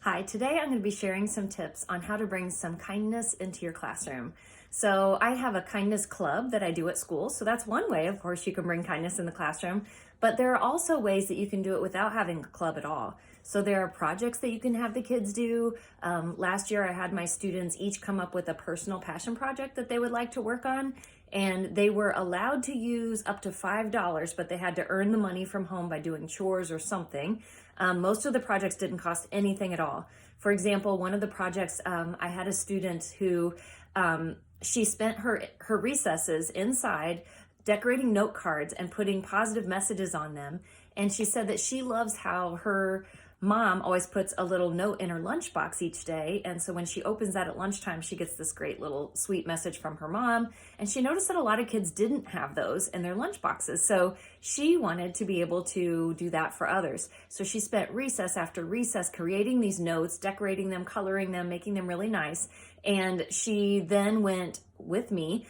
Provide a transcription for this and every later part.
Hi, today I'm going to be sharing some tips on how to bring some kindness into your classroom. So I have a kindness club that I do at school. So that's one way, of course, you can bring kindness in the classroom, but there are also ways that you can do it without having a club at all. So there are projects that you can have the kids do. Last year I had my students each come up with a personal passion project that they would like to work on. And they were allowed to use up to $5, but they had to earn the money from home by doing chores or something. Most of the projects didn't cost anything at all. For example, one of the projects, I had a student who she spent her recesses inside decorating note cards and putting positive messages on them. And she said that she loves how her mom always puts a little note in her lunchbox each day. And so when she opens that at lunchtime, she gets this great little sweet message from her mom. And she noticed that a lot of kids didn't have those in their lunchboxes. So she wanted to be able to do that for others. So she spent recess after recess creating these notes, decorating them, coloring them, making them really nice. And she then went with me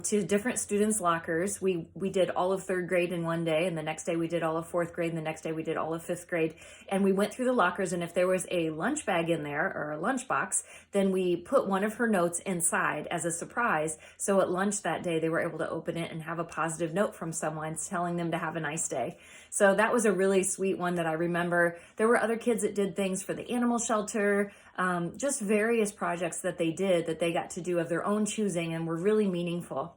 to different students' lockers. We did all of third grade in one day, and the next day we did all of fourth grade, and the next day we did all of fifth grade. And we went through the lockers, and if there was a lunch bag in there or a lunch box, then we put one of her notes inside as a surprise. So at lunch that day, they were able to open it and have a positive note from someone telling them to have a nice day. So that was a really sweet one that I remember. There were other kids that did things for the animal shelter, just various projects that they did that they got to do of their own choosing and were really meaningful.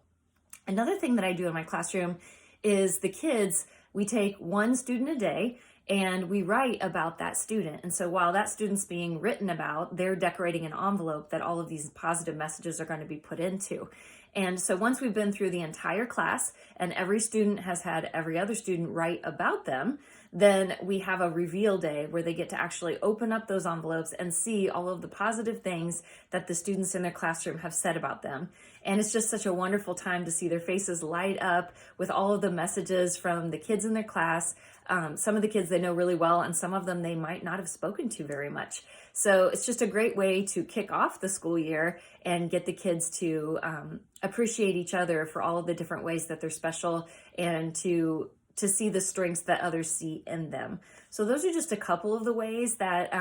Another thing that I do in my classroom is the kids, we take one student a day and we write about that student. And so while that student's being written about, they're decorating an envelope that all of these positive messages are going to be put into. And so once we've been through the entire class and every student has had every other student write about them, then we have a reveal day where they get to actually open up those envelopes and see all of the positive things that the students in their classroom have said about them. And it's just such a wonderful time to see their faces light up with all of the messages from the kids in their class. Some of the kids they know really well, and some of them they might not have spoken to very much. So it's just a great way to kick off the school year and get the kids to appreciate each other for all of the different ways that they're special, and to see the strengths that others see in them. So those are just a couple of the ways that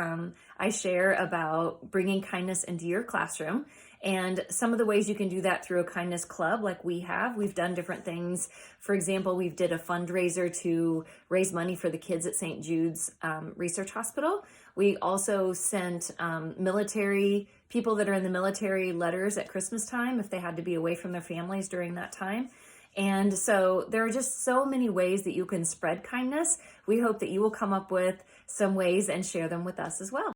I share about bringing kindness into your classroom. And some of the ways you can do that through a kindness club like we have. We've done different things. For example, we've did a fundraiser to raise money for the kids at St. Jude's Research Hospital. We also sent military people that are in the military letters at Christmas time if they had to be away from their families during that time. And so there are just so many ways that you can spread kindness. We hope that you will come up with some ways and share them with us as well.